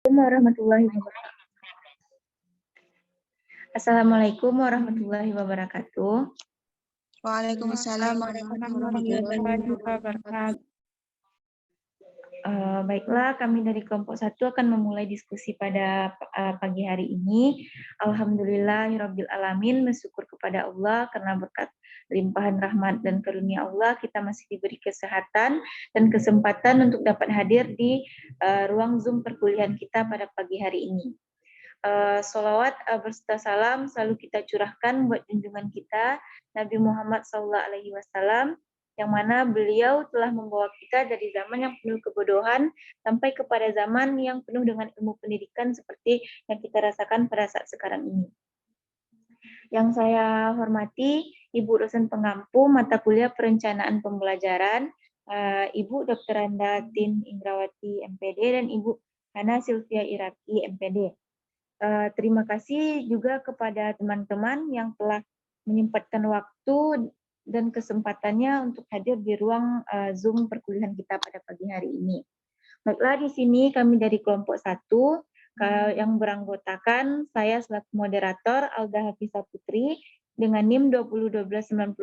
Warahmatullahi wabarakatuh. Assalamualaikum warahmatullahi wabarakatuh. Waalaikumsalam warahmatullahi wabarakatuh. Baiklah, kami dari kelompok 1 akan memulai diskusi pada pagi hari ini. Alhamdulillahirabbil alamin, bersyukur kepada Allah karena berkat limpahan rahmat dan karunia Allah kita masih diberi kesehatan dan kesempatan untuk dapat hadir di ruang Zoom perkuliahan kita pada pagi hari ini. Sholawat berserta salam selalu kita curahkan buat junjungan kita Nabi Muhammad SAW, yang mana beliau telah membawa kita dari zaman yang penuh kebodohan sampai kepada zaman yang penuh dengan ilmu pendidikan seperti yang kita rasakan pada saat sekarang ini. Yang saya hormati Ibu dosen pengampu mata kuliah perencanaan pembelajaran, Ibu Dr. Andatin Indrawati MPD dan Ibu Hana Sylvia Iraki MPD. Terima kasih juga kepada teman-teman yang telah menyempatkan waktu dan kesempatannya untuk hadir di ruang Zoom perkuliahan kita pada pagi hari ini. Baiklah, di sini kami dari kelompok 1 yang beranggotakan saya selaku moderator Alda Hafizah Putri dengan NIM 20129004,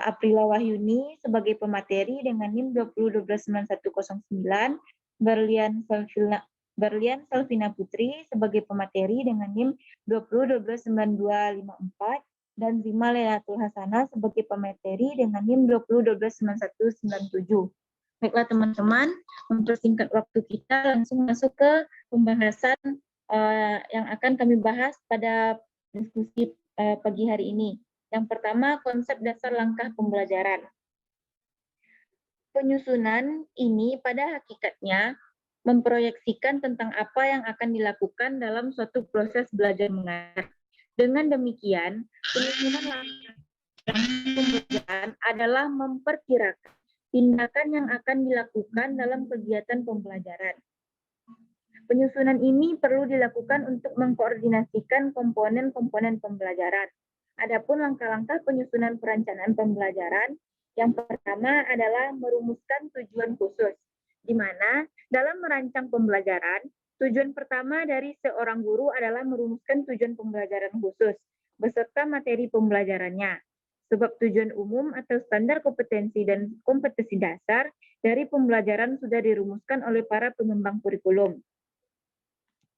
Aprila Wahyuni sebagai pemateri dengan NIM 20129109, Berlian Selvina Putri sebagai pemateri dengan NIM 20129254 dan Zima Lailatul Hasanah sebagai pemateri dengan NIM 20129197. Baiklah teman-teman, mempersingkat waktu kita langsung masuk ke pembahasan yang akan kami bahas pada diskusi pagi hari ini. Yang pertama, konsep dasar langkah pembelajaran. Penyusunan ini pada hakikatnya memproyeksikan tentang apa yang akan dilakukan dalam suatu proses belajar mengajar. Dengan demikian, penyusunan langkah pembelajaran adalah memperkirakan tindakan yang akan dilakukan dalam kegiatan pembelajaran. Penyusunan ini perlu dilakukan untuk mengkoordinasikan komponen-komponen pembelajaran. Adapun langkah-langkah penyusunan perencanaan pembelajaran, yang pertama adalah merumuskan tujuan khusus, di mana dalam merancang pembelajaran, tujuan pertama dari seorang guru adalah merumuskan tujuan pembelajaran khusus beserta materi pembelajarannya. Sebab tujuan umum atau standar kompetensi dan kompetensi dasar dari pembelajaran sudah dirumuskan oleh para pengembang kurikulum.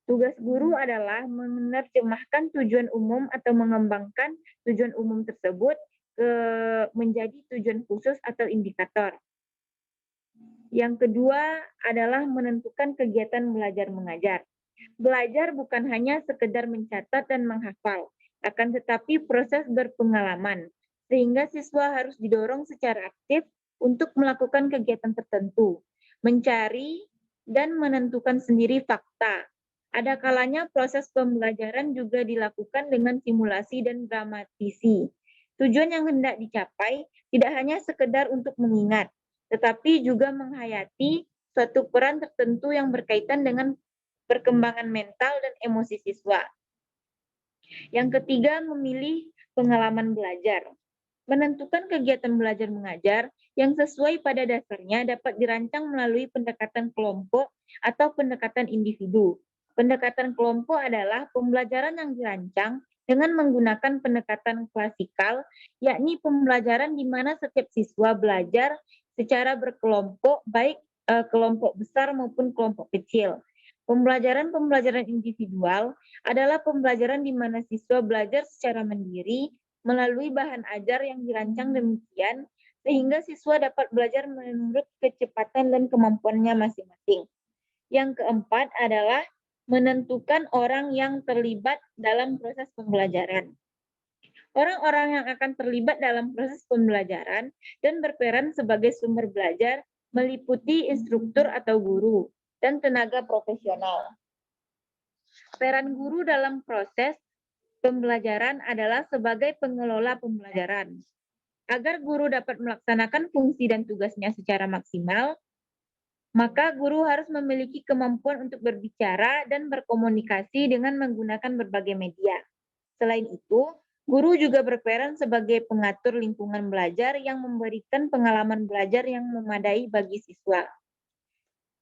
Tugas guru adalah menerjemahkan tujuan umum atau mengembangkan tujuan umum tersebut menjadi tujuan khusus atau indikator. Yang kedua adalah menentukan kegiatan belajar mengajar. Belajar bukan hanya sekedar mencatat dan menghafal, akan tetapi proses berpengalaman, sehingga siswa harus didorong secara aktif untuk melakukan kegiatan tertentu, mencari dan menentukan sendiri fakta. Ada kalanya proses pembelajaran juga dilakukan dengan simulasi dan dramatisi. Tujuan yang hendak dicapai tidak hanya sekedar untuk mengingat, tetapi juga menghayati suatu peran tertentu yang berkaitan dengan perkembangan mental dan emosi siswa. Yang ketiga, memilih pengalaman belajar. Menentukan kegiatan belajar mengajar yang sesuai pada dasarnya dapat dirancang melalui pendekatan kelompok atau pendekatan individu. Pendekatan kelompok adalah pembelajaran yang dirancang dengan menggunakan pendekatan klasikal, yakni pembelajaran di mana setiap siswa belajar secara berkelompok, baik kelompok besar maupun kelompok kecil. Pembelajaran individual adalah pembelajaran di mana siswa belajar secara mandiri melalui bahan ajar yang dirancang demikian sehingga siswa dapat belajar menurut kecepatan dan kemampuannya masing-masing. Yang keempat adalah menentukan orang yang terlibat dalam proses pembelajaran. Orang-orang yang akan terlibat dalam proses pembelajaran dan berperan sebagai sumber belajar meliputi instruktur atau guru dan tenaga profesional. Peran guru dalam proses pembelajaran adalah sebagai pengelola pembelajaran. Agar guru dapat melaksanakan fungsi dan tugasnya secara maksimal, maka guru harus memiliki kemampuan untuk berbicara dan berkomunikasi dengan menggunakan berbagai media. Selain itu, guru juga berperan sebagai pengatur lingkungan belajar yang memberikan pengalaman belajar yang memadai bagi siswa.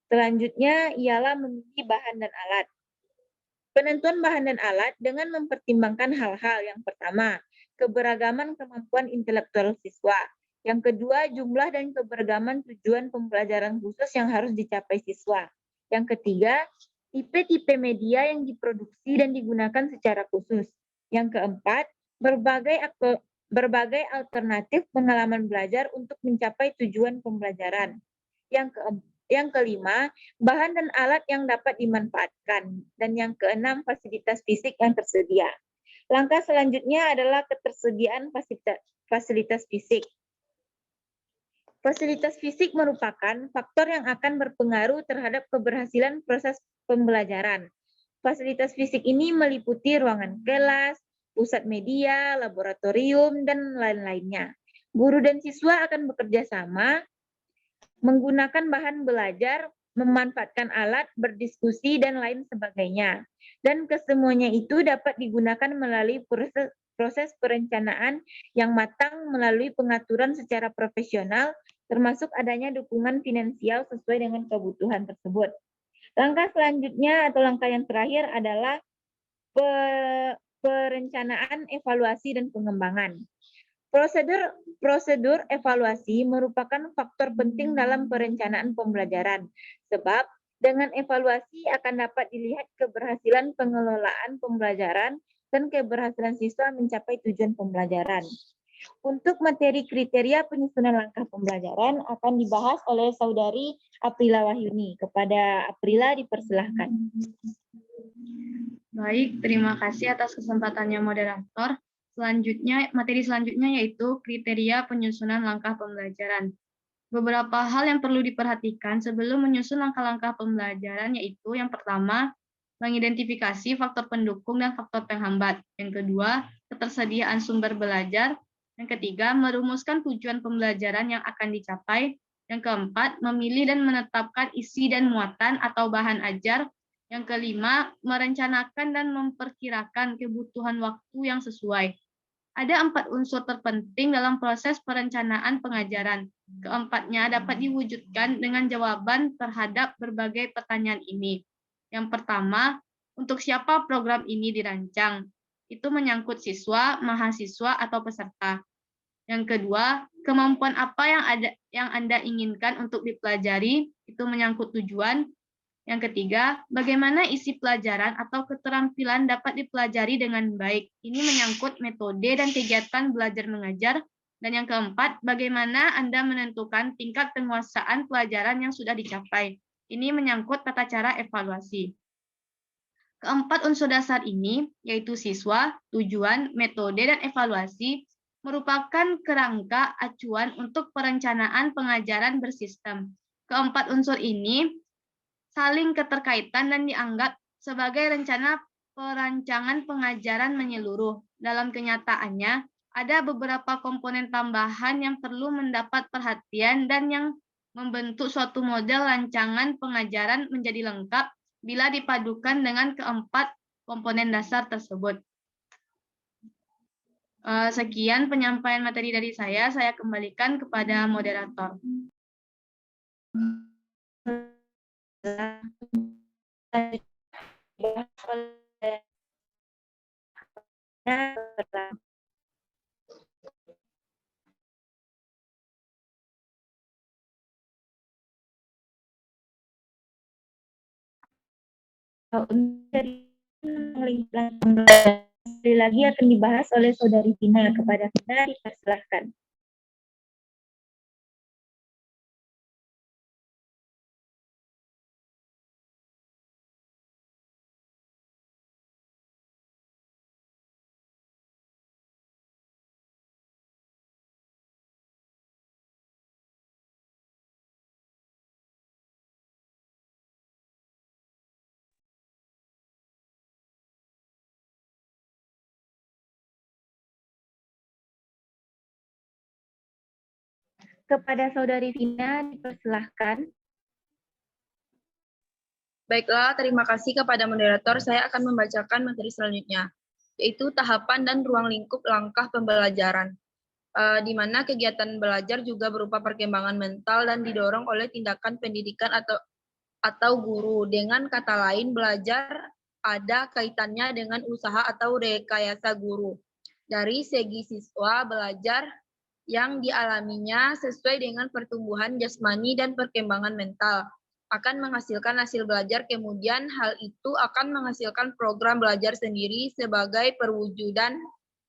Selanjutnya ialah memilih bahan dan alat. Penentuan bahan dan alat dengan mempertimbangkan hal-hal. Yang pertama, keberagaman kemampuan intelektual siswa. Yang kedua, jumlah dan keberagaman tujuan pembelajaran khusus yang harus dicapai siswa. Yang ketiga, tipe-tipe media yang diproduksi dan digunakan secara khusus. Yang keempat, berbagai alternatif pengalaman belajar untuk mencapai tujuan pembelajaran. Yang kelima, bahan dan alat yang dapat dimanfaatkan. Dan yang keenam, fasilitas fisik yang tersedia. Langkah selanjutnya adalah ketersediaan fasilitas fisik. Fasilitas fisik merupakan faktor yang akan berpengaruh terhadap keberhasilan proses pembelajaran. Fasilitas fisik ini meliputi ruangan kelas, pusat media, laboratorium, dan lain-lainnya. Guru dan siswa akan bekerja sama menggunakan bahan belajar, memanfaatkan alat, berdiskusi, dan lain sebagainya. Dan kesemuanya itu dapat digunakan melalui proses perencanaan yang matang melalui pengaturan secara profesional, termasuk adanya dukungan finansial sesuai dengan kebutuhan tersebut. Langkah selanjutnya atau langkah yang terakhir adalah perencanaan, evaluasi, dan pengembangan. Prosedur evaluasi merupakan faktor penting dalam perencanaan pembelajaran, sebab dengan evaluasi akan dapat dilihat keberhasilan pengelolaan pembelajaran dan keberhasilan siswa mencapai tujuan pembelajaran. Untuk materi kriteria penyusunan langkah pembelajaran akan dibahas oleh Saudari Aprila Wahyuni. Kepada Aprila dipersilahkan. Baik, terima kasih atas kesempatannya moderator. Materi selanjutnya yaitu kriteria penyusunan langkah pembelajaran. Beberapa hal yang perlu diperhatikan sebelum menyusun langkah-langkah pembelajaran yaitu yang pertama, mengidentifikasi faktor pendukung dan faktor penghambat. Yang kedua, ketersediaan sumber belajar. Yang ketiga, merumuskan tujuan pembelajaran yang akan dicapai. Yang keempat, memilih dan menetapkan isi dan muatan atau bahan ajar. Yang kelima, merencanakan dan memperkirakan kebutuhan waktu yang sesuai. Ada 4 unsur terpenting dalam proses perencanaan pengajaran. Keempatnya dapat diwujudkan dengan jawaban terhadap berbagai pertanyaan ini. Yang pertama, untuk siapa program ini dirancang? Itu menyangkut siswa, mahasiswa, atau peserta. Yang kedua, kemampuan apa yang Anda inginkan untuk dipelajari? Itu menyangkut tujuan. Yang ketiga, bagaimana isi pelajaran atau keterampilan dapat dipelajari dengan baik. Ini menyangkut metode dan kegiatan belajar mengajar. Dan yang keempat, bagaimana Anda menentukan tingkat penguasaan pelajaran yang sudah dicapai. Ini menyangkut tata cara evaluasi. Keempat unsur dasar ini, yaitu siswa, tujuan, metode, dan evaluasi, merupakan kerangka acuan untuk perencanaan pengajaran bersistem. Keempat unsur ini saling keterkaitan dan dianggap sebagai rencana perancangan pengajaran menyeluruh. Dalam kenyataannya, ada beberapa komponen tambahan yang perlu mendapat perhatian dan yang membentuk suatu model rancangan pengajaran menjadi lengkap bila dipadukan dengan keempat komponen dasar tersebut. Sekian penyampaian materi dari saya kembalikan kepada moderator. Sekali lagi akan dibahas oleh Saudari Vina. Kepada Vina dipersilahkan. Kepada Saudari Vina dipersilahkan. Baiklah, terima kasih kepada moderator. Saya akan membacakan materi selanjutnya, yaitu tahapan dan ruang lingkup langkah pembelajaran, di mana kegiatan belajar juga berupa perkembangan mental dan didorong oleh tindakan pendidikan atau guru. Dengan kata lain, belajar ada kaitannya dengan usaha atau rekayasa guru. Dari segi siswa, belajar yang dialaminya sesuai dengan pertumbuhan jasmani dan perkembangan mental akan menghasilkan hasil belajar, kemudian hal itu akan menghasilkan program belajar sendiri sebagai perwujudan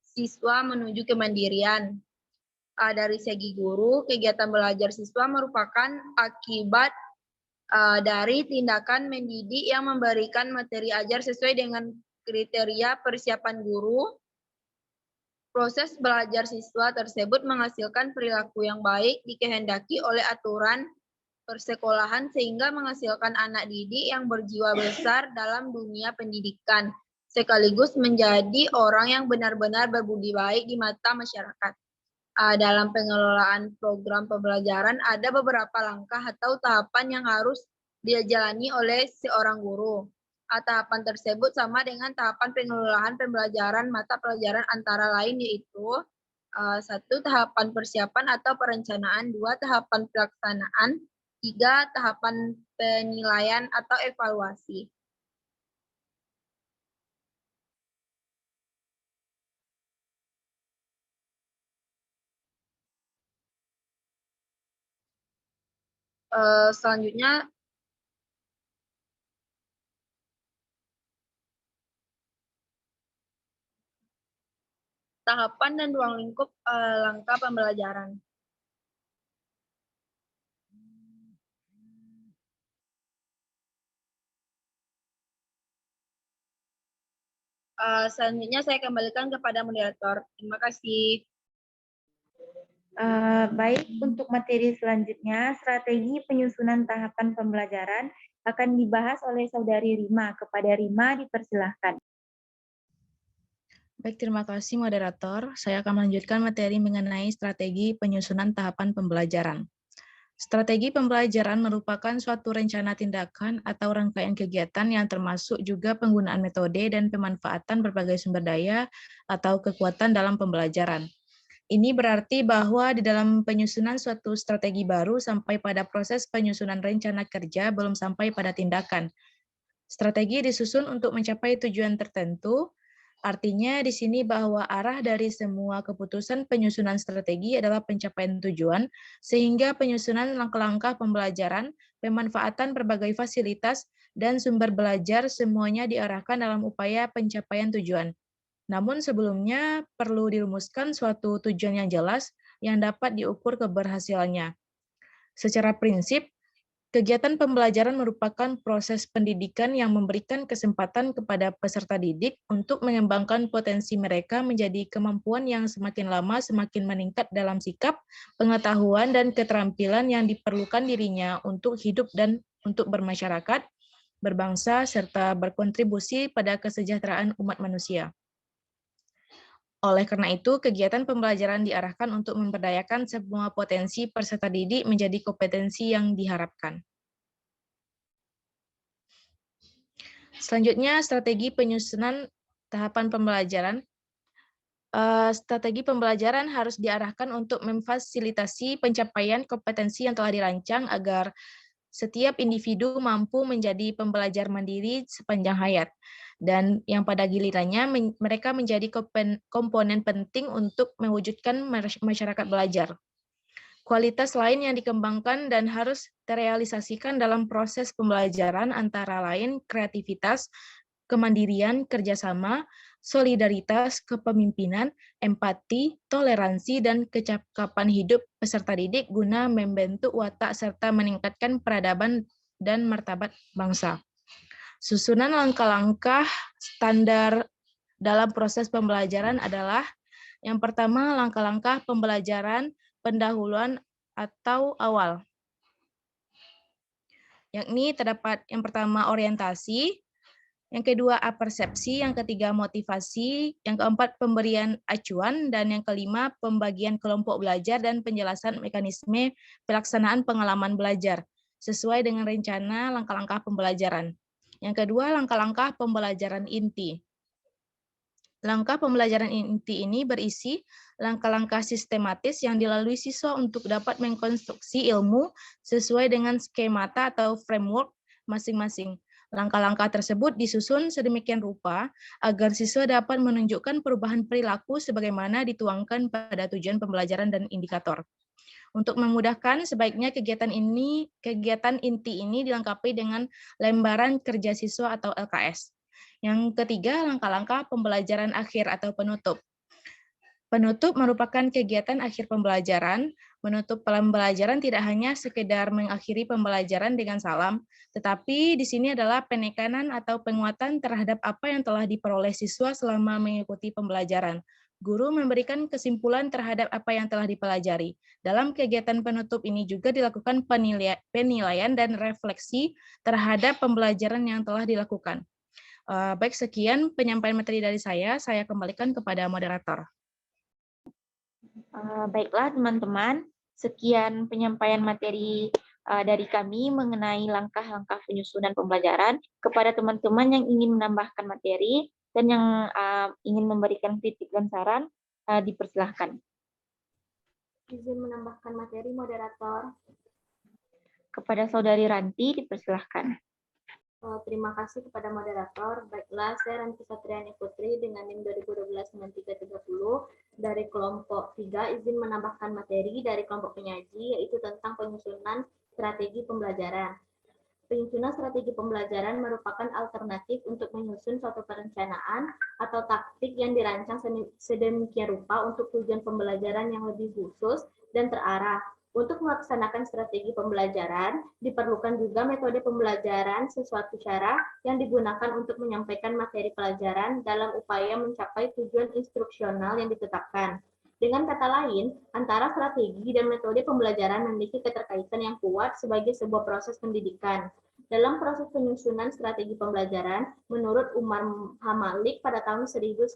siswa menuju kemandirian. Dari segi guru, kegiatan belajar siswa merupakan akibat dari tindakan mendidik yang memberikan materi ajar sesuai dengan kriteria persiapan guru. Proses belajar siswa tersebut menghasilkan perilaku yang baik dikehendaki oleh aturan persekolahan sehingga menghasilkan anak didik yang berjiwa besar dalam dunia pendidikan, sekaligus menjadi orang yang benar-benar berbudi baik di mata masyarakat. Dalam pengelolaan program pembelajaran ada beberapa langkah atau tahapan yang harus dijalani oleh seorang guru. Tahapan tersebut sama dengan tahapan pengelolaan pembelajaran mata pelajaran antara lain yaitu 1. Tahapan persiapan atau perencanaan, 2. Tahapan pelaksanaan, 3. Tahapan penilaian atau evaluasi. Selanjutnya, tahapan dan ruang lingkup langkah pembelajaran. Selanjutnya saya kembalikan kepada moderator. Terima kasih. Baik, untuk materi selanjutnya, strategi penyusunan tahapan pembelajaran akan dibahas oleh Saudari Rima. Kepada Rima, dipersilahkan. Baik, terima kasih moderator. Saya akan melanjutkan materi mengenai strategi penyusunan tahapan pembelajaran. Strategi pembelajaran merupakan suatu rencana tindakan atau rangkaian kegiatan yang termasuk juga penggunaan metode dan pemanfaatan berbagai sumber daya atau kekuatan dalam pembelajaran. Ini berarti bahwa di dalam penyusunan suatu strategi baru sampai pada proses penyusunan rencana kerja belum sampai pada tindakan. Strategi disusun untuk mencapai tujuan tertentu, artinya di sini bahwa arah dari semua keputusan penyusunan strategi adalah pencapaian tujuan, sehingga penyusunan langkah-langkah pembelajaran, pemanfaatan berbagai fasilitas, dan sumber belajar semuanya diarahkan dalam upaya pencapaian tujuan. Namun sebelumnya perlu dirumuskan suatu tujuan yang jelas yang dapat diukur keberhasilannya. Secara prinsip, kegiatan pembelajaran merupakan proses pendidikan yang memberikan kesempatan kepada peserta didik untuk mengembangkan potensi mereka menjadi kemampuan yang semakin lama semakin meningkat dalam sikap, pengetahuan, dan keterampilan yang diperlukan dirinya untuk hidup dan untuk bermasyarakat, berbangsa, serta berkontribusi pada kesejahteraan umat manusia. Oleh karena itu, kegiatan pembelajaran diarahkan untuk memberdayakan semua potensi peserta didik menjadi kompetensi yang diharapkan. Selanjutnya, strategi penyusunan tahapan pembelajaran. Strategi pembelajaran harus diarahkan untuk memfasilitasi pencapaian kompetensi yang telah dirancang agar setiap individu mampu menjadi pembelajar mandiri sepanjang hayat. Dan yang pada gilirannya mereka menjadi komponen penting untuk mewujudkan masyarakat belajar. Kualitas lain yang dikembangkan dan harus terrealisasikan dalam proses pembelajaran antara lain kreativitas, kemandirian, kerjasama, solidaritas, kepemimpinan, empati, toleransi, dan kecakapan hidup peserta didik guna membentuk watak serta meningkatkan peradaban dan martabat bangsa. Susunan langkah-langkah standar dalam proses pembelajaran adalah yang pertama, langkah-langkah pembelajaran pendahuluan atau awal. Yakni terdapat yang pertama orientasi, yang kedua apersepsi, yang ketiga motivasi, yang keempat pemberian acuan, dan yang kelima pembagian kelompok belajar dan penjelasan mekanisme pelaksanaan pengalaman belajar sesuai dengan rencana langkah-langkah pembelajaran. Yang kedua, langkah-langkah pembelajaran inti. Langkah pembelajaran inti ini berisi langkah-langkah sistematis yang dilalui siswa untuk dapat mengkonstruksi ilmu sesuai dengan skemata atau framework masing-masing. Langkah-langkah tersebut disusun sedemikian rupa agar siswa dapat menunjukkan perubahan perilaku sebagaimana dituangkan pada tujuan pembelajaran dan indikator. Untuk memudahkan, sebaiknya kegiatan inti ini dilengkapi dengan lembaran kerja siswa atau LKS. Yang ketiga, langkah-langkah pembelajaran akhir atau penutup. Penutup merupakan kegiatan akhir pembelajaran. Menutup pembelajaran tidak hanya sekedar mengakhiri pembelajaran dengan salam, tetapi di sini adalah penekanan atau penguatan terhadap apa yang telah diperoleh siswa selama mengikuti pembelajaran. Guru memberikan kesimpulan terhadap apa yang telah dipelajari. Dalam kegiatan penutup ini juga dilakukan penilaian dan refleksi terhadap pembelajaran yang telah dilakukan. Baik, sekian penyampaian materi dari saya kembalikan kepada moderator. Baiklah teman-teman, sekian penyampaian materi dari kami mengenai langkah-langkah penyusunan pembelajaran. Kepada teman-teman yang ingin menambahkan materi dan yang ingin memberikan kritik dan saran, dipersilahkan. Izin menambahkan materi, moderator. Kepada Saudari Ranti, dipersilahkan. Terima kasih kepada moderator. Baiklah, saya Ranti Satriani Putri dengan NIM 2012-9330 dari kelompok 3 izin menambahkan materi dari kelompok penyaji, yaitu tentang penyusunan strategi pembelajaran. Penyusunan strategi pembelajaran merupakan alternatif untuk menyusun suatu perencanaan atau taktik yang dirancang sedemikian rupa untuk tujuan pembelajaran yang lebih khusus dan terarah. Untuk melaksanakan strategi pembelajaran, diperlukan juga metode pembelajaran sesuatu cara yang digunakan untuk menyampaikan materi pelajaran dalam upaya mencapai tujuan instruksional yang ditetapkan. Dengan kata lain, antara strategi dan metode pembelajaran memiliki keterkaitan yang kuat sebagai sebuah proses pendidikan. Dalam proses penyusunan strategi pembelajaran, menurut Umar Hamalik pada tahun 1995,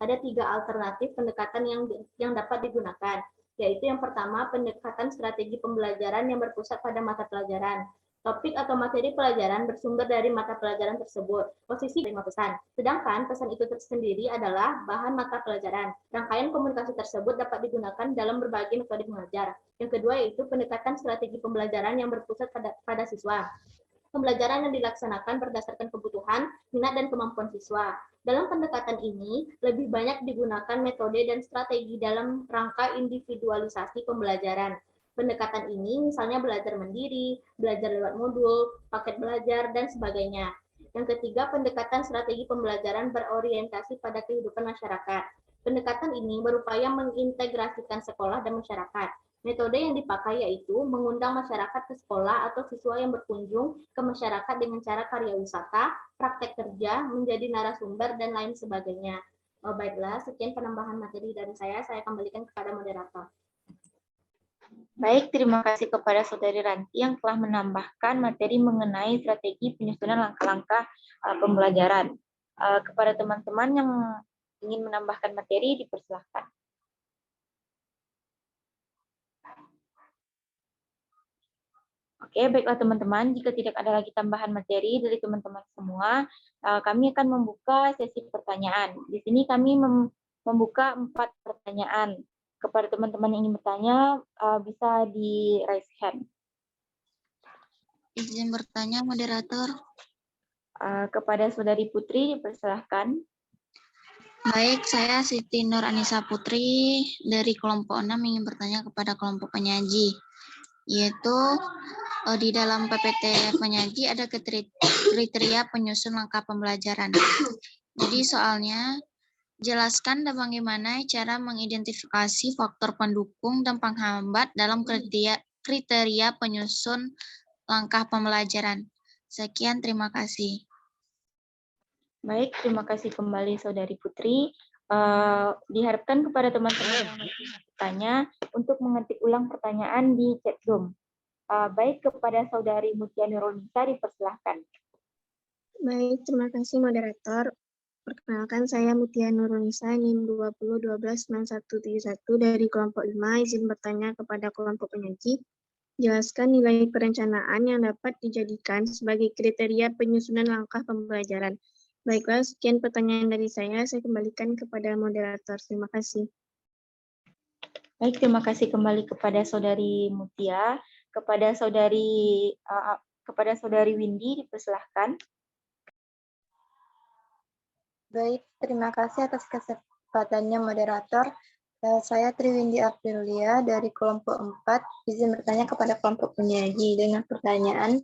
ada 3 alternatif pendekatan yang dapat digunakan, yaitu yang pertama, pendekatan strategi pembelajaran yang berpusat pada mata pelajaran. Topik atau materi pelajaran bersumber dari mata pelajaran tersebut. Posisi terima pesan. Sedangkan pesan itu tersendiri adalah bahan mata pelajaran. Rangkaian komunikasi tersebut dapat digunakan dalam berbagai metode mengajar. Yang kedua yaitu pendekatan strategi pembelajaran yang berpusat pada siswa. Pembelajaran yang dilaksanakan berdasarkan kebutuhan, minat, dan kemampuan siswa. Dalam pendekatan ini, lebih banyak digunakan metode dan strategi dalam rangka individualisasi pembelajaran. Pendekatan ini misalnya belajar mandiri, belajar lewat modul, paket belajar, dan sebagainya. Yang ketiga, pendekatan strategi pembelajaran berorientasi pada kehidupan masyarakat. Pendekatan ini berupaya mengintegrasikan sekolah dan masyarakat. Metode yang dipakai yaitu mengundang masyarakat ke sekolah atau siswa yang berkunjung ke masyarakat dengan cara karya wisata, praktek kerja, menjadi narasumber, dan lain sebagainya. Baiklah, sekian penambahan materi dari saya kembalikan kepada moderator. Baik, terima kasih kepada Saudari Ranti yang telah menambahkan materi mengenai strategi penyusunan langkah-langkah pembelajaran. Kepada teman-teman yang ingin menambahkan materi, dipersilahkan. Oke, baiklah teman-teman, jika tidak ada lagi tambahan materi dari teman-teman semua, kami akan membuka sesi pertanyaan. Di sini kami membuka 4 pertanyaan. Kepada teman-teman yang ingin bertanya, bisa di raise hand. Izin bertanya, moderator. Kepada Saudari Putri, dipersilahkan. Baik, saya Siti Nur Anissa Putri dari kelompok 6 ingin bertanya kepada kelompok penyaji. Yaitu di dalam PPT penyaji ada kriteria penyusun langkah pembelajaran. Jadi soalnya, jelaskan bagaimana cara mengidentifikasi faktor pendukung dan penghambat dalam kriteria penyusun langkah pembelajaran. Sekian, terima kasih. Baik, terima kasih kembali Saudari Putri. Diharapkan kepada teman-teman yang masih bertanya untuk mengetik ulang pertanyaan di chat Zoom. Baik, kepada Saudari Mutia Nurulnisa, dipersilahkan. Baik, terima kasih moderator. Perkenalkan, saya Mutia Nurulnisa, NIM 2012-9171 dari kelompok 5, izin bertanya kepada kelompok penyaji. Jelaskan nilai perencanaan yang dapat dijadikan sebagai kriteria penyusunan langkah pembelajaran. Baiklah, sekian pertanyaan dari saya kembalikan kepada moderator. Terima kasih. Baik, terima kasih kembali kepada Saudari Mutia. Kepada Kepada Saudari Windy dipersilahkan. Baik, terima kasih atas kesempatannya moderator. Saya Triwindi Aprilia dari kelompok 4, izin bertanya kepada kelompok penyaji dengan pertanyaan.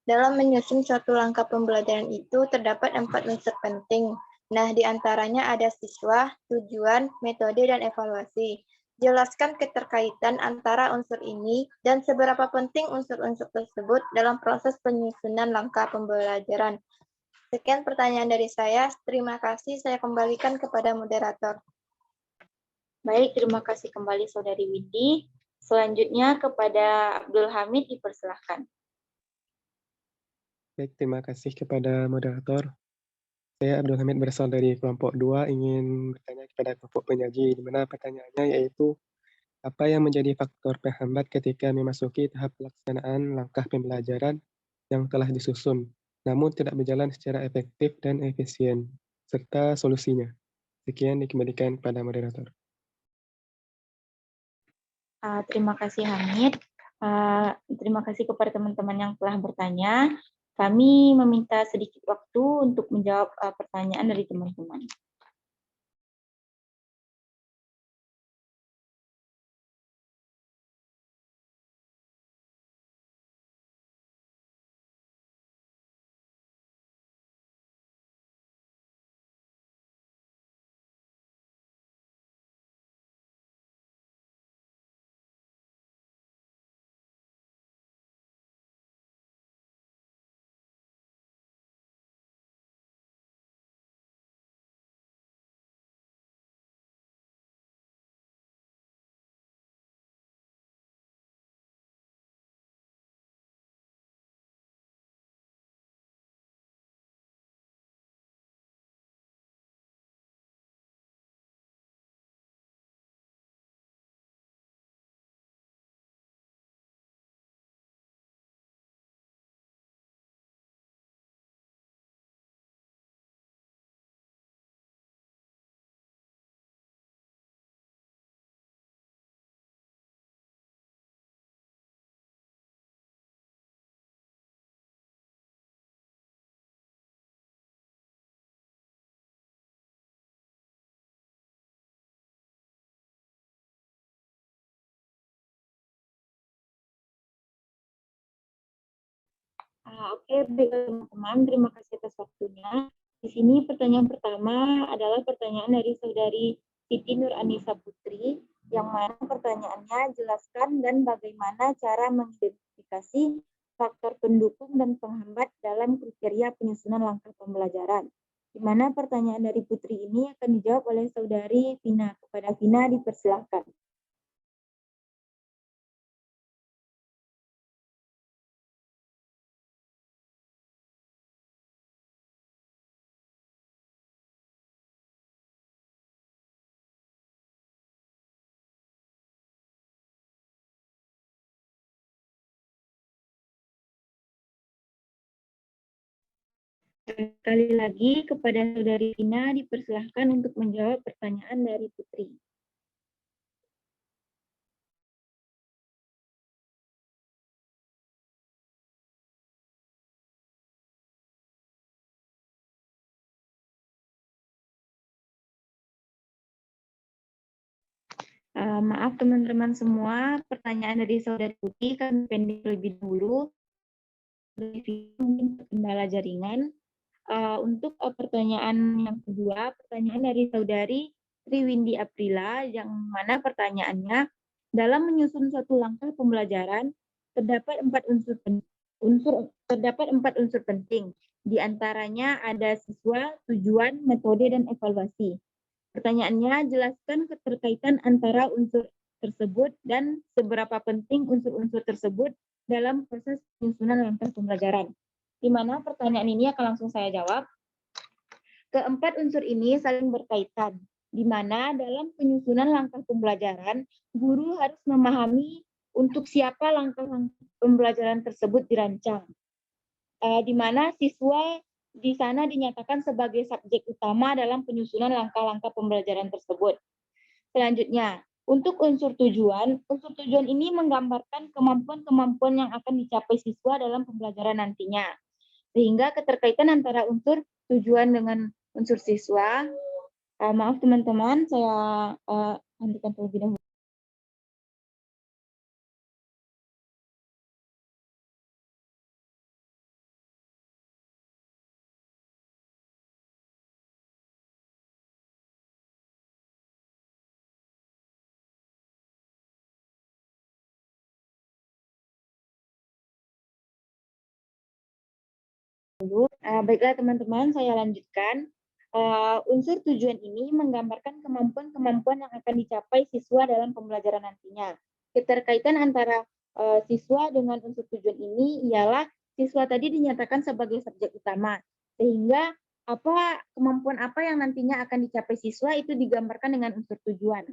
Dalam menyusun suatu langkah pembelajaran itu terdapat 4 unsur penting. Nah, di antaranya ada siswa, tujuan, metode, dan evaluasi. Jelaskan keterkaitan antara unsur ini dan seberapa penting unsur-unsur tersebut dalam proses penyusunan langkah pembelajaran. Sekian pertanyaan dari saya. Terima kasih. Saya kembalikan kepada moderator. Baik, terima kasih kembali Saudari Windy. Selanjutnya kepada Abdul Hamid dipersilahkan. Baik, terima kasih kepada moderator. Saya Abdul Hamid berasal dari kelompok 2, ingin bertanya kepada kelompok penyaji, di mana pertanyaannya yaitu, apa yang menjadi faktor penghambat ketika memasuki tahap pelaksanaan langkah pembelajaran yang telah disusun, namun tidak berjalan secara efektif dan efisien, serta solusinya. Sekian dikembalikan kepada moderator. Terima kasih Hamid. Terima kasih kepada teman-teman yang telah bertanya. Kami meminta sedikit waktu untuk menjawab pertanyaan dari teman-teman. Oke, baik teman-teman, terima kasih atas waktunya. Di sini pertanyaan pertama adalah pertanyaan dari Saudari Siti Nur Anisa Putri, yang mana pertanyaannya jelaskan dan bagaimana cara mengidentifikasi faktor pendukung dan penghambat dalam kriteria penyusunan langkah pembelajaran. Di mana pertanyaan dari Putri ini akan dijawab oleh Saudari Vina. Kepada Vina dipersilahkan. Sekali lagi kepada Saudari Vina dipersilahkan untuk menjawab pertanyaan dari Putri. Maaf teman-teman semua, pertanyaan dari Saudari Putri kami pending lebih dahulu. Mungkin kendala jaringan. Untuk pertanyaan yang kedua, pertanyaan dari Saudari Triwindi Aprila, yang mana pertanyaannya, dalam menyusun suatu langkah pembelajaran, terdapat empat unsur penting. Di antaranya ada siswa, tujuan, metode, dan evaluasi. Pertanyaannya, jelaskan keterkaitan antara unsur tersebut dan seberapa penting unsur-unsur tersebut dalam proses penyusunan langkah pembelajaran. Di mana pertanyaan ini akan langsung saya jawab. Keempat unsur ini saling berkaitan, di mana dalam penyusunan langkah pembelajaran, guru harus memahami untuk siapa langkah pembelajaran tersebut dirancang. Di mana siswa di sana dinyatakan sebagai subjek utama dalam penyusunan langkah-langkah pembelajaran tersebut. Selanjutnya, Untuk unsur tujuan ini menggambarkan kemampuan-kemampuan yang akan dicapai siswa dalam pembelajaran nantinya. Sehingga keterkaitan antara unsur tujuan dengan unsur siswa, maaf teman-teman, saya hentikan terlebih dahulu. Baiklah teman-teman, saya lanjutkan. Unsur tujuan ini menggambarkan kemampuan-kemampuan yang akan dicapai siswa dalam pembelajaran nantinya. Keterkaitan antara siswa dengan unsur tujuan ini ialah siswa tadi dinyatakan sebagai subjek utama, sehingga kemampuan apa yang nantinya akan dicapai siswa itu digambarkan dengan unsur tujuan.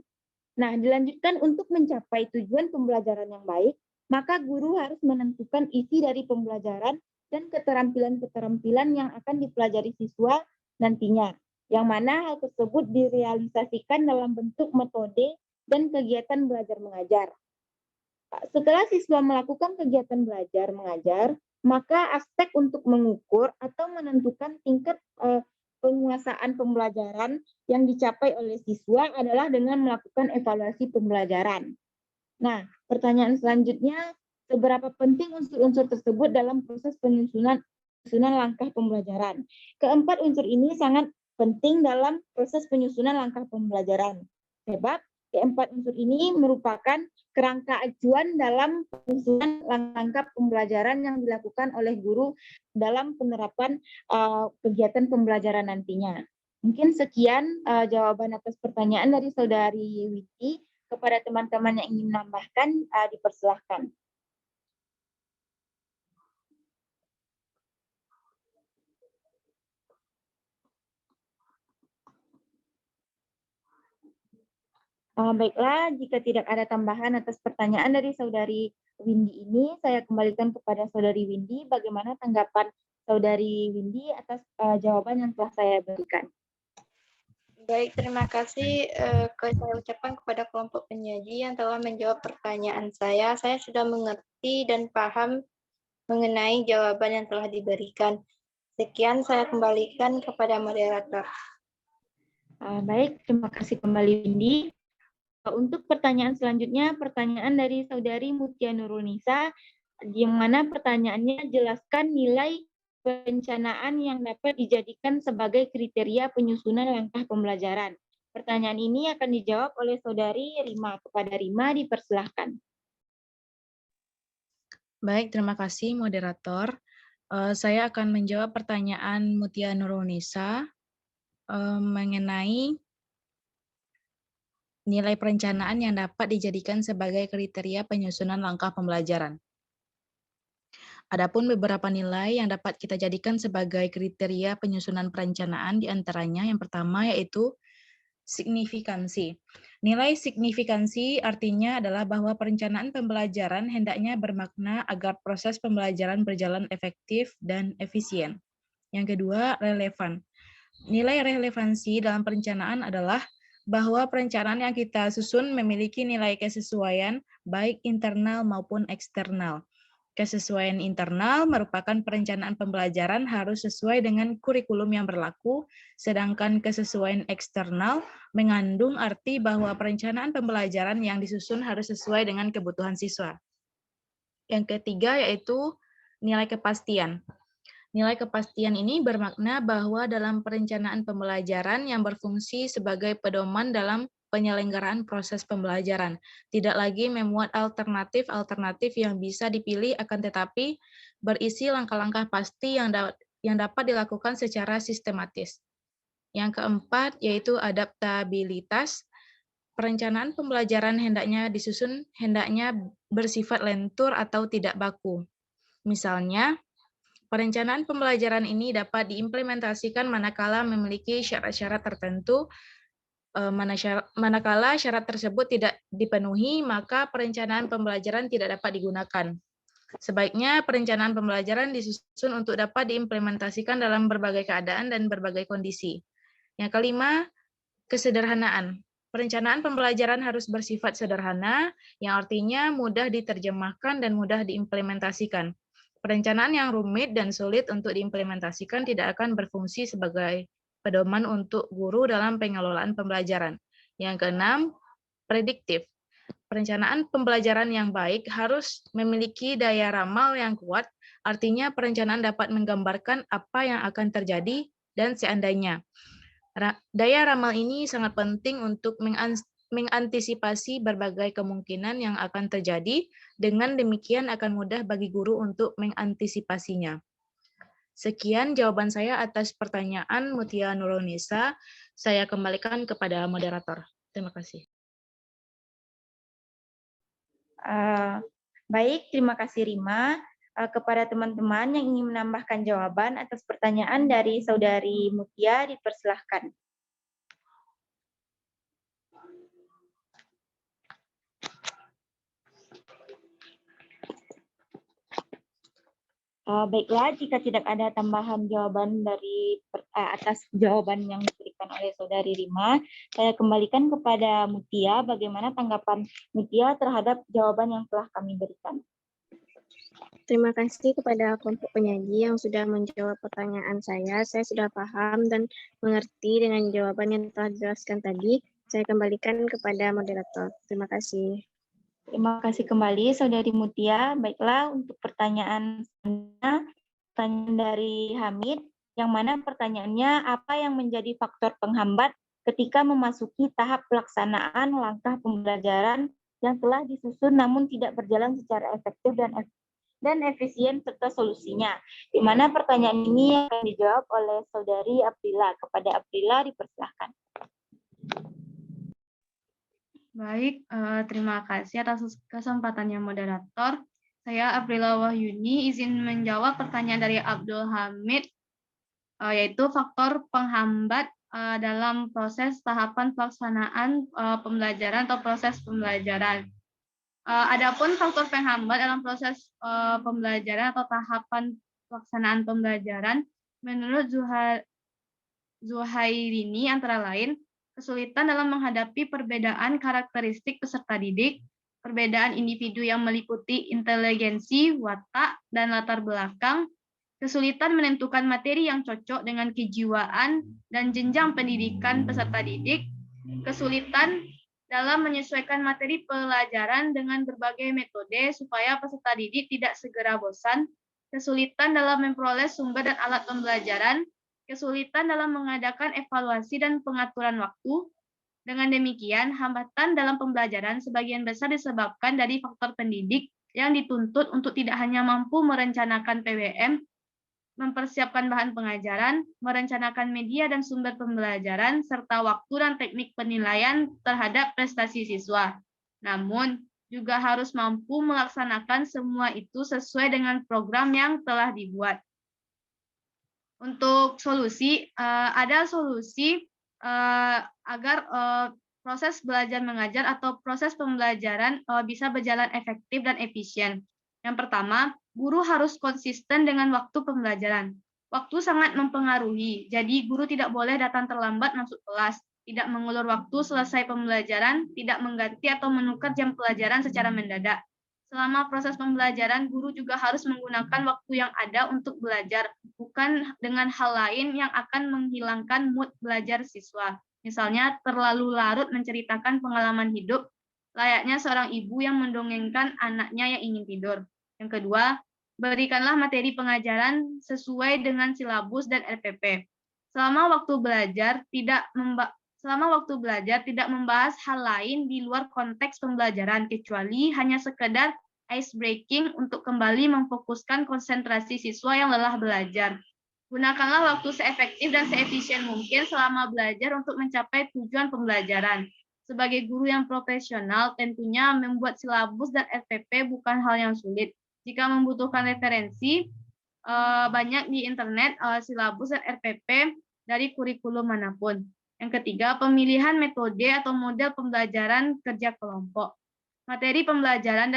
Nah, dilanjutkan untuk mencapai tujuan pembelajaran yang baik, maka guru harus menentukan isi dari pembelajaran dan keterampilan-keterampilan yang akan dipelajari siswa nantinya, yang mana hal tersebut direalisasikan dalam bentuk metode dan kegiatan belajar mengajar. Setelah siswa melakukan kegiatan belajar mengajar, maka aspek untuk mengukur atau menentukan tingkat penguasaan pembelajaran yang dicapai oleh siswa adalah dengan melakukan evaluasi pembelajaran. Nah, pertanyaan selanjutnya, seberapa penting unsur-unsur tersebut dalam proses penyusunan langkah pembelajaran? Keempat unsur ini sangat penting dalam proses penyusunan langkah pembelajaran. Sebab keempat unsur ini merupakan kerangka acuan dalam penyusunan langkah pembelajaran yang dilakukan oleh guru dalam penerapan kegiatan pembelajaran nantinya. Mungkin sekian jawaban atas pertanyaan dari Saudari Witi. Kepada teman-teman yang ingin menambahkan, dipersilahkan. Baiklah, jika tidak ada tambahan atas pertanyaan dari Saudari Windy ini, saya kembalikan kepada Saudari Windy. Bagaimana tanggapan Saudari Windy atas jawaban yang telah saya berikan? Baik, terima kasih saya ucapkan kepada kelompok penyaji yang telah menjawab pertanyaan saya. Saya sudah mengerti dan paham mengenai jawaban yang telah diberikan. Sekian, saya kembalikan kepada moderator. Baik, terima kasih kembali Windy. Untuk pertanyaan selanjutnya, pertanyaan dari Saudari Mutia Nurul Nisa, yang mana pertanyaannya jelaskan nilai perencanaan yang dapat dijadikan sebagai kriteria penyusunan langkah pembelajaran. Pertanyaan ini akan dijawab oleh Saudari Rima. Kepada Rima, dipersilahkan. Baik, terima kasih moderator. Saya akan menjawab pertanyaan Mutia Nurul Nisa mengenai nilai perencanaan yang dapat dijadikan sebagai kriteria penyusunan langkah pembelajaran. Adapun beberapa nilai yang dapat kita jadikan sebagai kriteria penyusunan perencanaan diantaranya yang pertama yaitu signifikansi. Nilai signifikansi artinya adalah bahwa perencanaan pembelajaran hendaknya bermakna agar proses pembelajaran berjalan efektif dan efisien. Yang kedua, relevan. Nilai relevansi dalam perencanaan adalah bahwa perencanaan yang kita susun memiliki nilai kesesuaian baik internal maupun eksternal. Kesesuaian internal merupakan perencanaan pembelajaran harus sesuai dengan kurikulum yang berlaku, sedangkan kesesuaian eksternal mengandung arti bahwa perencanaan pembelajaran yang disusun harus sesuai dengan kebutuhan siswa. Yang ketiga yaitu nilai kepastian. Nilai kepastian ini bermakna bahwa dalam perencanaan pembelajaran yang berfungsi sebagai pedoman dalam penyelenggaraan proses pembelajaran, tidak lagi memuat alternatif-alternatif yang bisa dipilih, akan tetapi berisi langkah-langkah pasti yang dapat dilakukan secara sistematis. Yang keempat yaitu adaptabilitas. Perencanaan pembelajaran hendaknya bersifat lentur atau tidak baku. Misalnya, perencanaan pembelajaran ini dapat diimplementasikan manakala memiliki syarat-syarat tertentu. Manakala syarat tersebut tidak dipenuhi, maka perencanaan pembelajaran tidak dapat digunakan. Sebaiknya perencanaan pembelajaran disusun untuk dapat diimplementasikan dalam berbagai keadaan dan berbagai kondisi. Yang kelima, kesederhanaan. Perencanaan pembelajaran harus bersifat sederhana, yang artinya mudah diterjemahkan dan mudah diimplementasikan. Perencanaan yang rumit dan sulit untuk diimplementasikan tidak akan berfungsi sebagai pedoman untuk guru dalam pengelolaan pembelajaran. Yang keenam, prediktif. Perencanaan pembelajaran yang baik harus memiliki daya ramal yang kuat, artinya perencanaan dapat menggambarkan apa yang akan terjadi dan seandainya. Daya ramal ini sangat penting untuk mengantisipasi berbagai kemungkinan yang akan terjadi, dengan demikian akan mudah bagi guru untuk mengantisipasinya. Sekian jawaban saya atas pertanyaan Mutia Nurunisa. Saya kembalikan kepada moderator. Terima kasih. Baik, terima kasih Rima. Kepada teman-teman yang ingin menambahkan jawaban atas pertanyaan dari Saudari Mutia, dipersilahkan. Baiklah, jika tidak ada tambahan jawaban dari atas jawaban yang diberikan oleh Saudari Rima, saya kembalikan kepada Mutia. Bagaimana tanggapan Mutia terhadap jawaban yang telah kami berikan? Terima kasih kepada kelompok penyaji yang sudah menjawab pertanyaan saya. Saya sudah paham dan mengerti dengan jawaban yang telah dijelaskan tadi. Saya kembalikan kepada moderator. Terima kasih. Terima kasih kembali Saudari Mutia. Baiklah, untuk pertanyaan dari Hamid, yang mana pertanyaannya, apa yang menjadi faktor penghambat ketika memasuki tahap pelaksanaan langkah pembelajaran yang telah disusun namun tidak berjalan secara efektif dan efisien serta solusinya. Di mana pertanyaan ini akan dijawab oleh Saudari Aprila. Kepada Aprila dipersilahkan. Baik, terima kasih atas kesempatannya moderator. Saya Aprila Wahyuni izin menjawab pertanyaan dari Abdul Hamid, yaitu faktor penghambat dalam proses tahapan pelaksanaan pembelajaran atau proses pembelajaran. Adapun faktor penghambat dalam proses pembelajaran atau tahapan pelaksanaan pembelajaran, menurut Zuhairini antara lain, kesulitan dalam menghadapi perbedaan karakteristik peserta didik, perbedaan individu yang meliputi inteligensi, watak, dan latar belakang, kesulitan menentukan materi yang cocok dengan kejiwaan dan jenjang pendidikan peserta didik, kesulitan dalam menyesuaikan materi pelajaran dengan berbagai metode supaya peserta didik tidak segera bosan, kesulitan dalam memperoleh sumber dan alat pembelajaran, kesulitan dalam mengadakan evaluasi dan pengaturan waktu. Dengan demikian, hambatan dalam pembelajaran sebagian besar disebabkan dari faktor pendidik yang dituntut untuk tidak hanya mampu merencanakan PWM, mempersiapkan bahan pengajaran, merencanakan media dan sumber pembelajaran, serta waktu dan teknik penilaian terhadap prestasi siswa. Namun, juga harus mampu melaksanakan semua itu sesuai dengan program yang telah dibuat. Untuk solusi, ada solusi agar proses belajar mengajar atau proses pembelajaran bisa berjalan efektif dan efisien. Yang pertama, guru harus konsisten dengan waktu pembelajaran. Waktu sangat mempengaruhi, jadi guru tidak boleh datang terlambat masuk kelas, tidak mengulur waktu selesai pembelajaran, tidak mengganti atau menukar jam pelajaran secara mendadak. Selama proses pembelajaran, guru juga harus menggunakan waktu yang ada untuk belajar, bukan dengan hal lain yang akan menghilangkan mood belajar siswa. Misalnya, terlalu larut menceritakan pengalaman hidup, layaknya seorang ibu yang mendongengkan anaknya yang ingin tidur. Yang kedua, berikanlah materi pengajaran sesuai dengan silabus dan RPP. Selama waktu belajar tidak membahas hal lain di luar konteks pembelajaran, kecuali hanya sekedar ice breaking untuk kembali memfokuskan konsentrasi siswa yang lelah belajar. Gunakanlah waktu seefektif dan seefisien mungkin selama belajar untuk mencapai tujuan pembelajaran. Sebagai guru yang profesional, tentunya membuat silabus dan RPP bukan hal yang sulit. Jika membutuhkan referensi, banyak di internet silabus dan RPP dari kurikulum manapun. Yang ketiga, pemilihan metode atau model pembelajaran kerja kelompok. Materi pembelajaran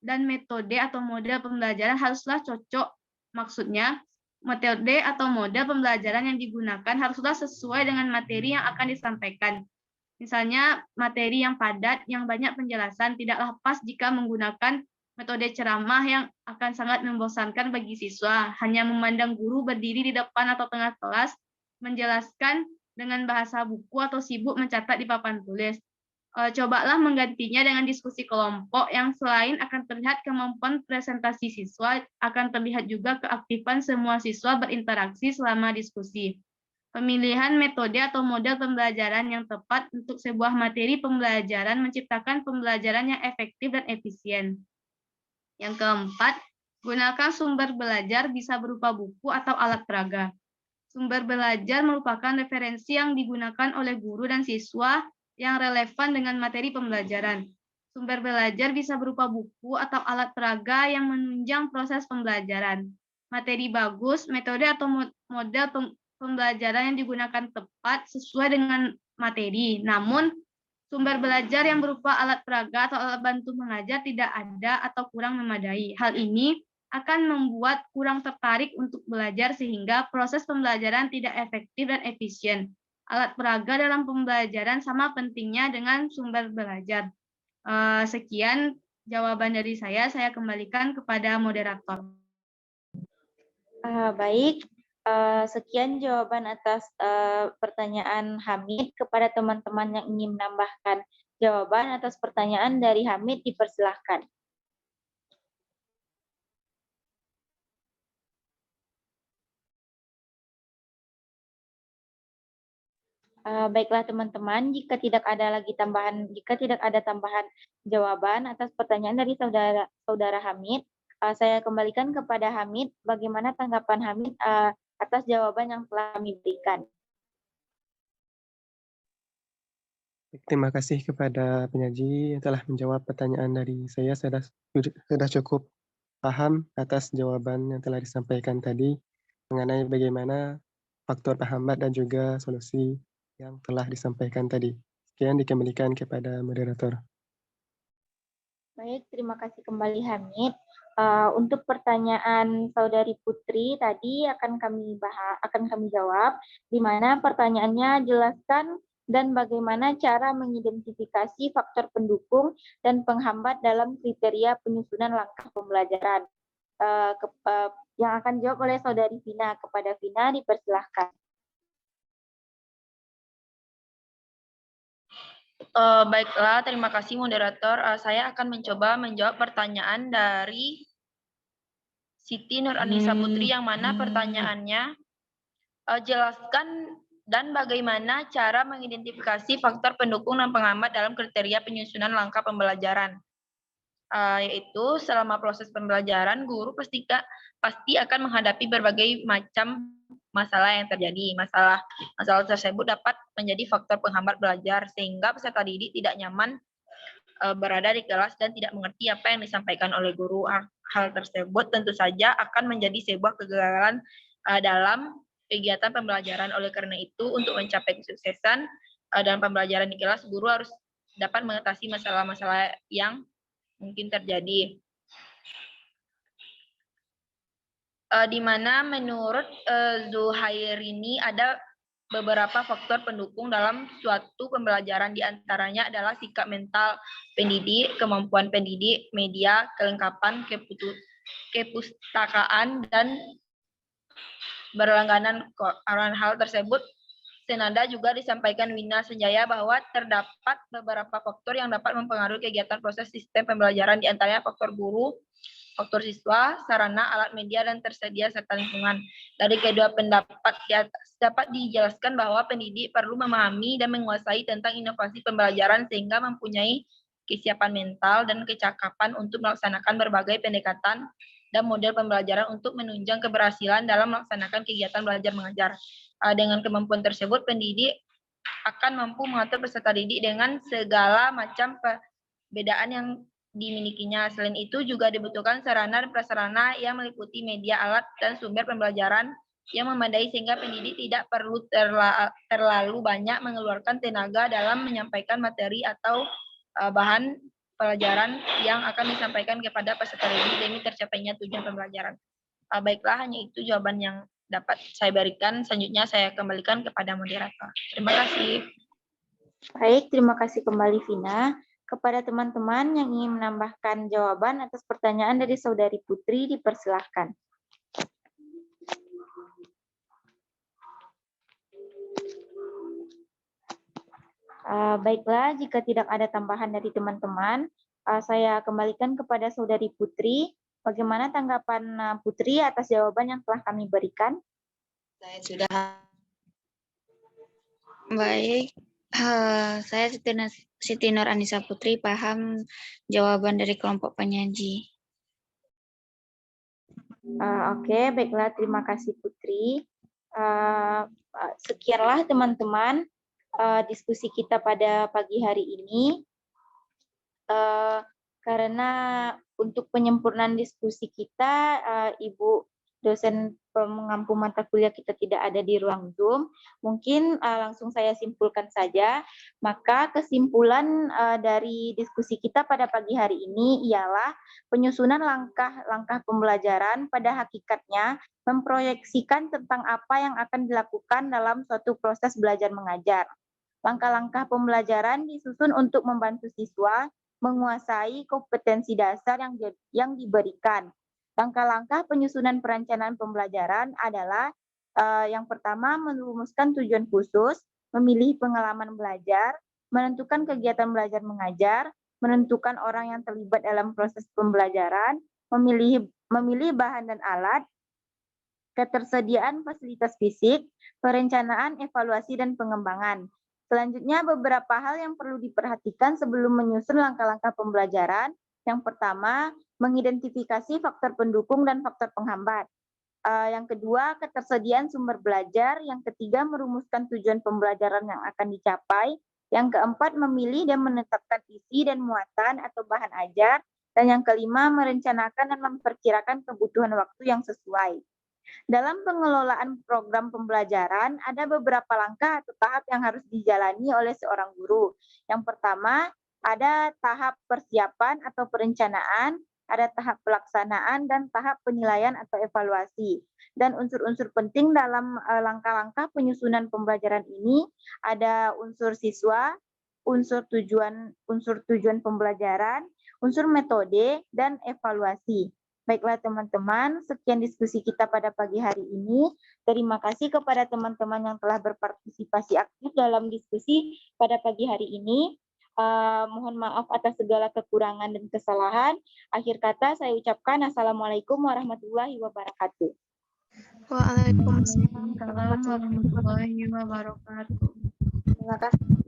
dan metode atau model pembelajaran haruslah cocok. Maksudnya, metode atau model pembelajaran yang digunakan haruslah sesuai dengan materi yang akan disampaikan. Misalnya, materi yang padat, yang banyak penjelasan tidaklah pas jika menggunakan metode ceramah yang akan sangat membosankan bagi siswa. Hanya memandang guru berdiri di depan atau tengah kelas, menjelaskan dengan bahasa buku atau sibuk mencatat di papan tulis. Cobalah menggantinya dengan diskusi kelompok yang selain akan terlihat kemampuan presentasi siswa, akan terlihat juga keaktifan semua siswa berinteraksi selama diskusi. Pemilihan metode atau model pembelajaran yang tepat untuk sebuah materi pembelajaran menciptakan pembelajaran yang efektif dan efisien. Yang keempat, gunakan sumber belajar bisa berupa buku atau alat peraga. Sumber belajar merupakan referensi yang digunakan oleh guru dan siswa yang relevan dengan materi pembelajaran. Sumber belajar bisa berupa buku atau alat peraga yang menunjang proses pembelajaran. Materi bagus, metode atau model pembelajaran yang digunakan tepat sesuai dengan materi. Namun, sumber belajar yang berupa alat peraga atau alat bantu mengajar tidak ada atau kurang memadai. Hal ini akan membuat kurang tertarik untuk belajar sehingga proses pembelajaran tidak efektif dan efisien. Alat peraga dalam pembelajaran sama pentingnya dengan sumber belajar. Sekian jawaban dari saya kembalikan kepada moderator. Baik, sekian jawaban atas pertanyaan Hamid. Kepada teman-teman yang ingin menambahkan jawaban atas pertanyaan dari Hamid, dipersilahkan. Baiklah teman-teman, jika tidak ada tambahan jawaban atas pertanyaan dari saudara Hamid, saya kembalikan kepada Hamid. Bagaimana tanggapan Hamid atas jawaban yang telah kami berikan? Terima kasih kepada penyaji yang telah menjawab pertanyaan dari saya. Sudah cukup paham atas jawaban yang telah disampaikan tadi mengenai bagaimana faktor penghambat dan juga solusi yang telah disampaikan tadi. Sekian dikembalikan kepada moderator. Baik, terima kasih kembali Hamid. Untuk pertanyaan saudari Putri tadi akan kami jawab, di mana pertanyaannya jelaskan dan bagaimana cara mengidentifikasi faktor pendukung dan penghambat dalam kriteria penyusunan langkah pembelajaran. Yang akan dijawab oleh saudari Vina. Kepada Vina dipersilahkan. Baiklah, terima kasih moderator. Saya akan mencoba menjawab pertanyaan dari Siti Nur Anissa Putri yang mana pertanyaannya jelaskan dan bagaimana cara mengidentifikasi faktor pendukung dan penghambat dalam kriteria penyusunan langkah pembelajaran. Yaitu selama proses pembelajaran guru pasti akan menghadapi berbagai macam masalah yang terjadi. Masalah tersebut dapat menjadi faktor penghambat belajar sehingga peserta didik tidak nyaman berada di kelas dan tidak mengerti apa yang disampaikan oleh guru. Hal tersebut tentu saja akan menjadi sebuah kegagalan dalam kegiatan pembelajaran. Oleh karena itu, untuk mencapai kesuksesan dalam pembelajaran di kelas, guru harus dapat mengatasi masalah-masalah yang mungkin terjadi. Di mana menurut Zuhairini ada beberapa faktor pendukung dalam suatu pembelajaran, diantaranya adalah sikap mental pendidik, kemampuan pendidik, media, kelengkapan, kepustakaan, dan berlangganan. Hal tersebut senada juga disampaikan Wina Senjaya bahwa terdapat beberapa faktor yang dapat mempengaruhi kegiatan proses sistem pembelajaran, diantaranya faktor guru, faktor siswa, sarana, alat media, dan tersedia serta lingkungan. Dari kedua pendapat di atas dapat dijelaskan bahwa pendidik perlu memahami dan menguasai tentang inovasi pembelajaran sehingga mempunyai kesiapan mental dan kecakapan untuk melaksanakan berbagai pendekatan dan model pembelajaran untuk menunjang keberhasilan dalam melaksanakan kegiatan belajar mengajar. Dengan kemampuan tersebut, pendidik akan mampu mengatur peserta didik dengan segala macam perbedaan yang dimilikinya. Selain itu juga dibutuhkan sarana dan prasarana yang meliputi media, alat, dan sumber pembelajaran yang memadai sehingga pendidik tidak perlu terlalu banyak mengeluarkan tenaga dalam menyampaikan materi atau bahan pelajaran yang akan disampaikan kepada peserta didik demi tercapainya tujuan pembelajaran. Baiklah, hanya itu jawaban yang dapat saya berikan. Selanjutnya saya kembalikan kepada moderator. Terima kasih. Baik, terima kasih kembali Vina. Kepada teman-teman yang ingin menambahkan jawaban atas pertanyaan dari Saudari Putri, dipersilahkan. Baiklah, jika tidak ada tambahan dari teman-teman, saya kembalikan kepada Saudari Putri. Bagaimana tanggapan Putri atas jawaban yang telah kami berikan? Saya sudah baik. Saya Siti Nur Anissa Putri paham jawaban dari kelompok penyaji. Oke, baiklah. Terima kasih Putri. Sekianlah teman-teman diskusi kita pada pagi hari ini. Karena untuk penyempurnaan diskusi kita, Ibu dosen pengampu mata kuliah kita tidak ada di ruang Zoom, mungkin langsung saya simpulkan saja. Maka kesimpulan dari diskusi kita pada pagi hari ini ialah penyusunan langkah-langkah pembelajaran pada hakikatnya memproyeksikan tentang apa yang akan dilakukan dalam suatu proses belajar mengajar. Langkah-langkah pembelajaran disusun untuk membantu siswa menguasai kompetensi dasar yang diberikan. Langkah-langkah penyusunan perencanaan pembelajaran adalah yang pertama merumuskan tujuan khusus, memilih pengalaman belajar, menentukan kegiatan belajar mengajar, menentukan orang yang terlibat dalam proses pembelajaran, memilih bahan dan alat, ketersediaan fasilitas fisik, perencanaan, evaluasi, dan pengembangan. Selanjutnya, beberapa hal yang perlu diperhatikan sebelum menyusun langkah-langkah pembelajaran. Yang pertama, mengidentifikasi faktor pendukung dan faktor penghambat. Yang kedua, ketersediaan sumber belajar. Yang ketiga, merumuskan tujuan pembelajaran yang akan dicapai. Yang keempat, memilih dan menetapkan isi dan muatan atau bahan ajar. Dan yang kelima, merencanakan dan memperkirakan kebutuhan waktu yang sesuai. Dalam pengelolaan program pembelajaran, ada beberapa langkah atau tahap yang harus dijalani oleh seorang guru. Yang pertama, ada tahap persiapan atau perencanaan, ada tahap pelaksanaan, dan tahap penilaian atau evaluasi. Dan unsur-unsur penting dalam langkah-langkah penyusunan pembelajaran ini ada unsur siswa, unsur tujuan pembelajaran, unsur metode, dan evaluasi. Baiklah teman-teman, sekian diskusi kita pada pagi hari ini. Terima kasih kepada teman-teman yang telah berpartisipasi aktif dalam diskusi pada pagi hari ini. Mohon maaf atas segala kekurangan dan kesalahan. Akhir kata saya ucapkan Assalamualaikum warahmatullahi wabarakatuh. Waalaikumsalam Assalamualaikum warahmatullahi wabarakatuh. Terima kasih.